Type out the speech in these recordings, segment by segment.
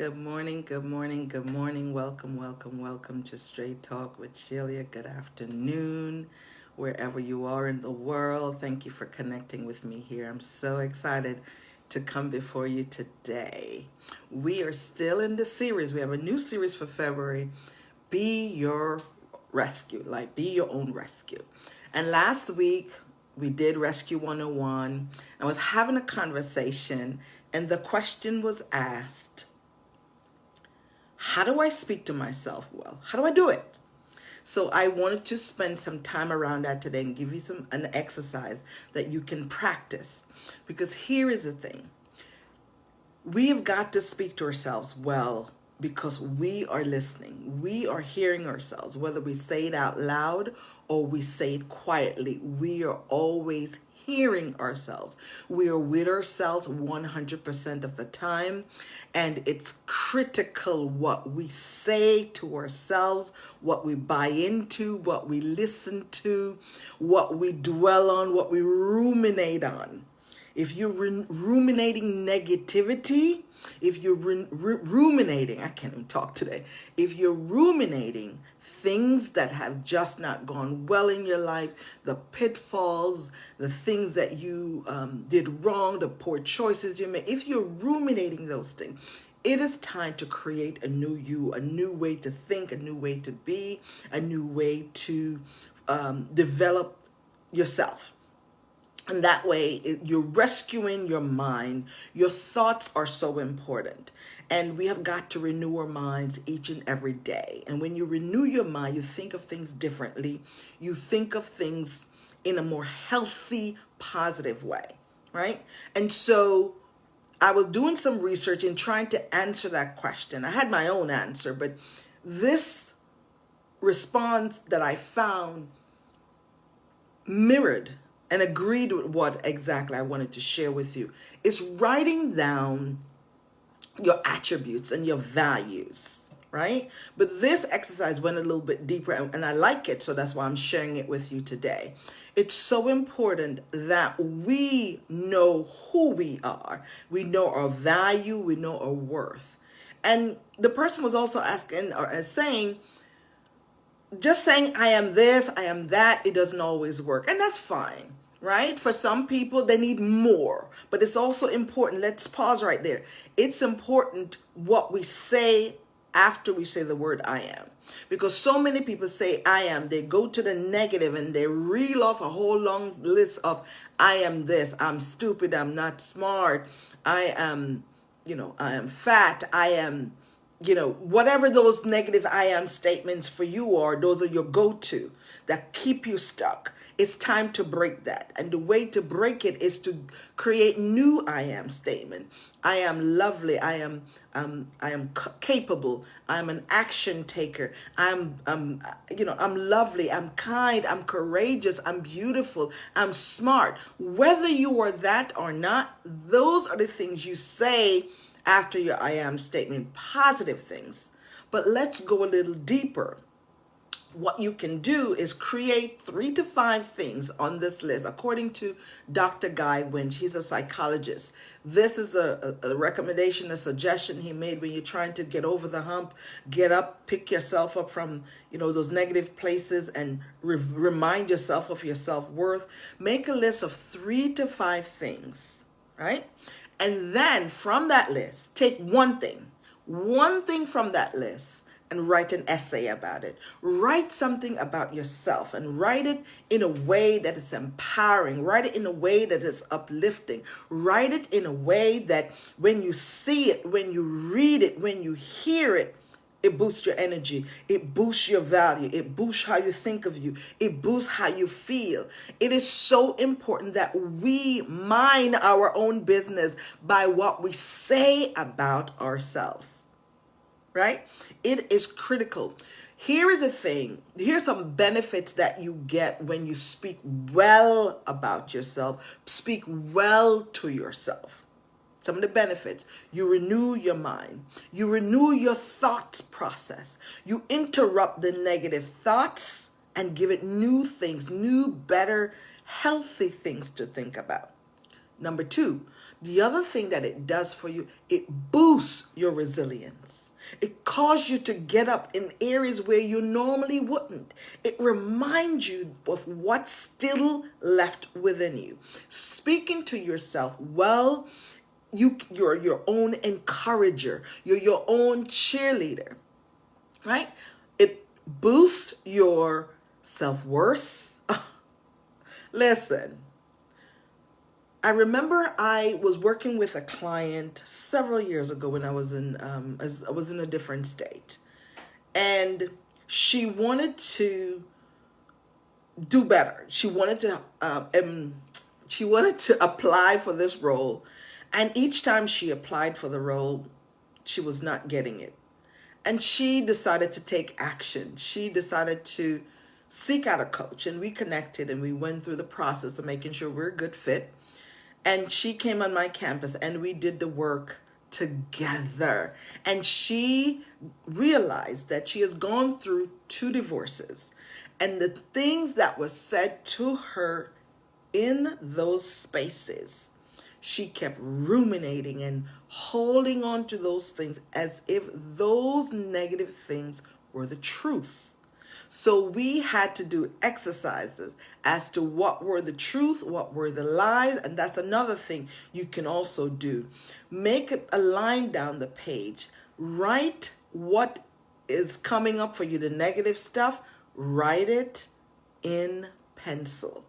Good morning, good morning, good morning. Welcome, welcome, welcome to Straight Talk with Shelia. Good afternoon, wherever you are in the world. Thank you for connecting with me here. I'm so excited to come before you today. We are still in the series. We have a new series for February. Be your rescue, like be your own rescue. And last week we did Rescue 101. I was having a conversation and the question was asked, how do I speak to myself well? How do I do it? So I wanted to spend some time around that today and give you an exercise that you can practice. Because here is the thing. We have got to speak to ourselves well because we are listening. We are hearing ourselves. Whether we say it out loud or we say it quietly, we are always hearing ourselves. We are with ourselves 100% of the time. And it's critical what we say to ourselves, what we buy into, what we listen to, what we dwell on, what we ruminate on. If you're ruminating negativity, if you're ruminating, I can't even talk today. If you're ruminating things that have just not gone well in your life, the pitfalls, the things that you did wrong, the poor choices you made, if you're ruminating those things, it is time to create a new you, a new way to think, a new way to be, a new way to develop yourself. And that way, you're rescuing your mind. Your thoughts are so important. And we have got to renew our minds each and every day. And when you renew your mind, you think of things differently. You think of things in a more healthy, positive way, right? And so I was doing some research and trying to answer that question. I had my own answer, but this response that I found mirrored and agreed with what exactly I wanted to share with you. Is writing down your attributes and your values, right? But this exercise went a little bit deeper and I like it, so that's why I'm sharing it with you today. It's so important that we know who we are. We know our value, we know our worth. And the person was also asking or saying, just saying I am this, I am that, it doesn't always work. And that's fine, right? For some people, they need more. But it's also important, let's pause right there. It's important what we say after we say the word I am. Because so many people say I am, they go to the negative and they reel off a whole long list of I am this, I'm stupid, I'm not smart, I am, I am fat, I am, whatever those negative I am statements for you are, those are your go-to that keep you stuck. It's time to break that. And the way to break it is to create new I am statement. I am lovely. I am capable. I'm an action taker. I'm lovely. I'm kind. I'm courageous. I'm beautiful. I'm smart. Whether you are that or not, those are the things you say after your I am statement, positive things. But let's go a little deeper. What you can do is create 3 to 5 things on this list. According to Dr. Guy Winch, he's a psychologist. This is a recommendation, a suggestion he made when you're trying to get over the hump, get up, pick yourself up from, those negative places and remind yourself of your self-worth. Make a list of 3 to 5 things, right? And then from that list, take one thing from that list and write an essay about it. Write something about yourself and write it in a way that is empowering. Write it in a way that is uplifting. Write it in a way that when you see it, when you read it, when you hear it, it boosts your energy. It boosts your value. It boosts how you think of you. It boosts how you feel. It is so important that we mind our own business by what we say about ourselves, right? It is critical. Here is the thing. Here's some benefits that you get when you speak well about yourself. Speak well to yourself. Some of the benefits: you renew your mind, you renew your thoughts process, you interrupt the negative thoughts and give it new things, new, better, healthy things to think about. Number two, the other thing that it does for you, it boosts your resilience. It causes you to get up in areas where you normally wouldn't. It reminds you of what's still left within you. Speaking to yourself, well, you're your own encourager. You're your own cheerleader, right? It boosts your self-worth. Listen, I remember I was working with a client several years ago when I was in a different state, and she wanted to do better. She wanted to apply for this role, and each time she applied for the role, she was not getting it. And she decided to take action. She decided to seek out a coach, and we connected and we went through the process of making sure we're a good fit. And she came on my campus and we did the work together. And she realized that she has gone through 2 divorces. And the things that was said to her in those spaces, she kept ruminating and holding on to those things as if those negative things were the truth. So we had to do exercises as to what were the truth, what were the lies, and that's another thing you can also do. Make a line down the page. Write what is coming up for you, the negative stuff. Write it in pencil.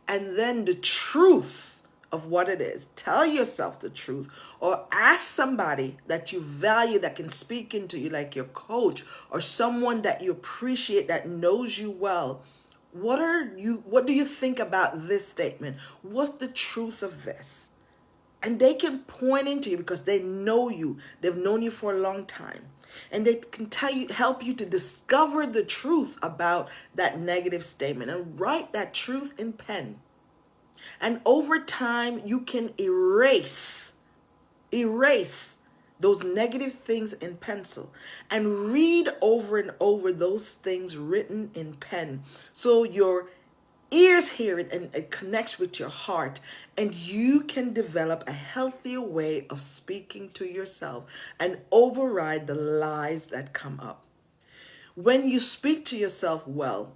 And then the truth of what it is. Tell yourself the truth, or ask somebody that you value that can speak into you, like your coach or someone that you appreciate that knows you well. What do you think about this statement? What's the truth of this? And they can point into you because they know you. They've known you for a long time. And they can help you to discover the truth about that negative statement, and write that truth in pen. And over time, you can erase those negative things in pencil and read over and over those things written in pen. So your ears hear it and it connects with your heart, and you can develop a healthier way of speaking to yourself and override the lies that come up. When you speak to yourself well,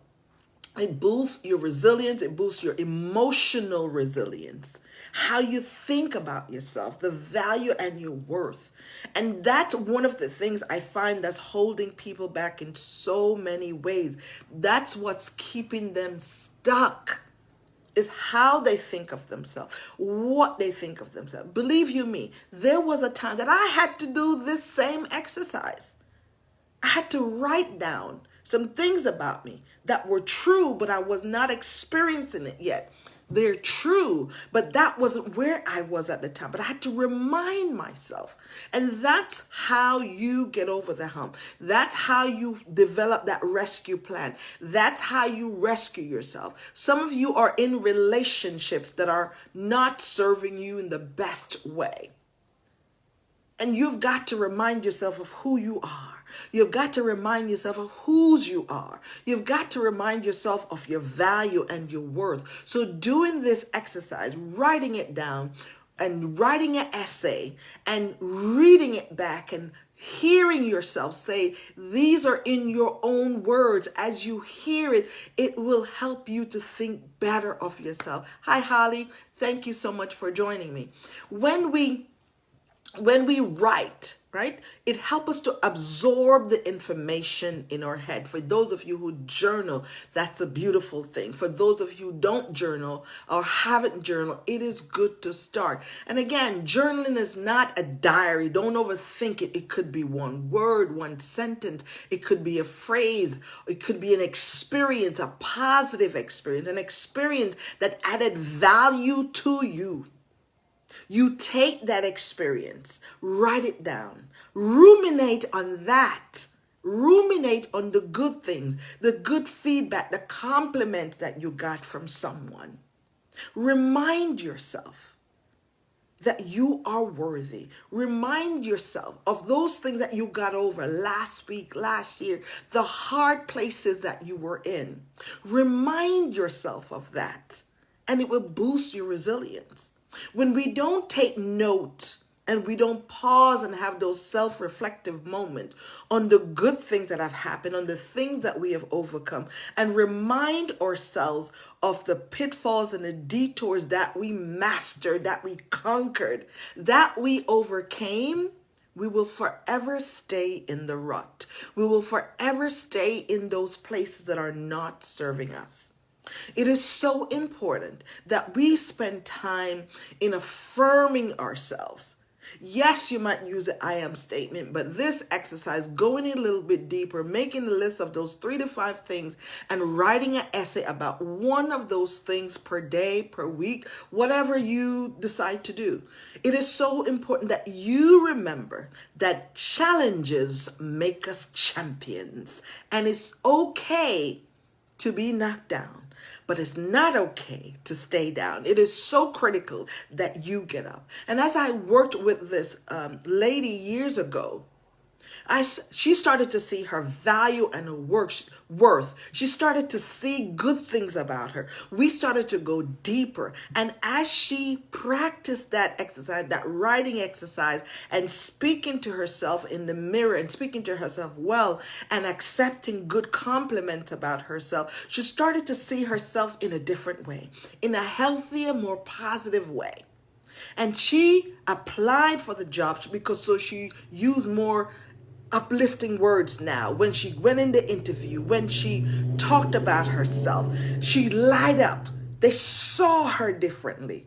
it boosts your resilience. It boosts your emotional resilience. How you think about yourself, the value and your worth. And that's one of the things I find that's holding people back in so many ways. That's what's keeping them stuck, is how they think of themselves, what they think of themselves. Believe you me, there was a time that I had to do this same exercise. I had to write down some things about me that were true, but I was not experiencing it yet. They're true, but that wasn't where I was at the time. But I had to remind myself. And that's how you get over the hump. That's how you develop that rescue plan. That's how you rescue yourself. Some of you are in relationships that are not serving you in the best way. And you've got to remind yourself of who you are. You've got to remind yourself of whose you are. You've got to remind yourself of your value and your worth. So doing this exercise, writing it down and writing an essay and reading it back and hearing yourself say, these are in your own words. As you hear it, it will help you to think better of yourself. Hi, Holly. Thank you so much for joining me. When we write, right, it helps us to absorb the information in our head. For those of you who journal, that's a beautiful thing. For those of you who don't journal or haven't journaled, it is good to start. And again, journaling is not a diary. Don't overthink it. It could be one word, one sentence. It could be a phrase. It could be an experience, a positive experience, an experience that added value to you. You take that experience, write it down, ruminate on that, ruminate on the good things, the good feedback, the compliments that you got from someone. Remind yourself that you are worthy. Remind yourself of those things that you got over last week, last year, the hard places that you were in. Remind yourself of that, and it will boost your resilience. When we don't take note and we don't pause and have those self-reflective moments on the good things that have happened, on the things that we have overcome, and remind ourselves of the pitfalls and the detours that we mastered, that we conquered, that we overcame, we will forever stay in the rut. We will forever stay in those places that are not serving us. It is so important that we spend time in affirming ourselves. Yes, you might use the I am statement, but this exercise, going in a little bit deeper, making a list of those 3 to 5 things and writing an essay about one of those things per day, per week, whatever you decide to do. It is so important that you remember that challenges make us champions, and it's okay to be knocked down, but it's not okay to stay down. It is so critical that you get up. And as I worked with this lady years ago, she started to see her value and her worth. She started to see good things about her. We started to go deeper. And as she practiced that exercise, that writing exercise, and speaking to herself in the mirror and speaking to herself well and accepting good compliments about herself, she started to see herself in a different way, in a healthier, more positive way. And she applied for the job because so she used more uplifting words now. When she went in the interview, when she talked about herself, she light up. They saw her differently.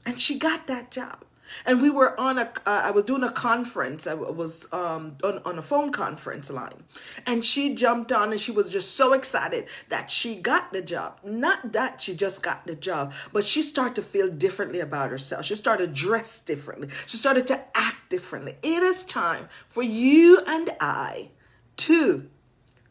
And she got that job. And we were on I was doing a conference. I was on a phone conference line. And she jumped on and she was just so excited that she got the job. Not that she just got the job, but she started to feel differently about herself. She started to dress differently. She started to act differently. It is time for you and I to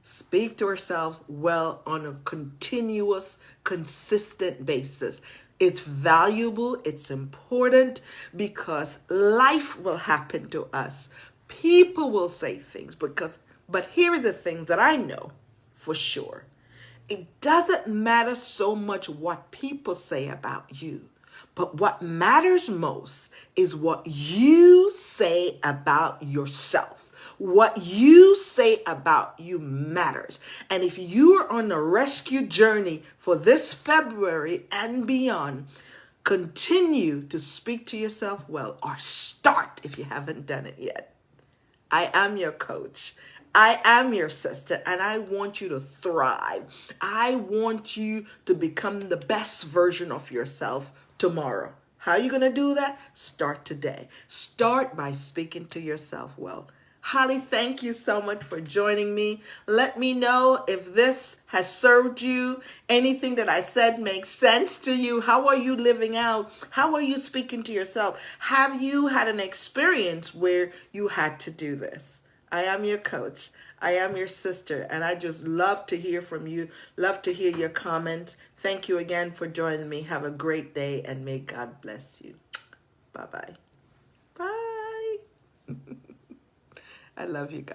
speak to ourselves well on a continuous, consistent basis. It's valuable, it's important because life will happen to us. People will say things but here is the thing that I know for sure. It doesn't matter so much what people say about you, but what matters most is what you say about yourself. What you say about you matters. And if you are on a rescue journey for this February and beyond, continue to speak to yourself well, or start if you haven't done it yet. I am your coach. I am your sister, and I want you to thrive. I want you to become the best version of yourself tomorrow. How are you going to do that? Start today. Start by speaking to yourself well. Holly, thank you so much for joining me. Let me know if this has served you. Anything that I said makes sense to you. How are you living out? How are you speaking to yourself? Have you had an experience where you had to do this? I am your coach. I am your sister, and I just love to hear from you. Love to hear your comments. Thank you again for joining me. Have a great day, and may God bless you. Bye-bye. Bye. I love you guys.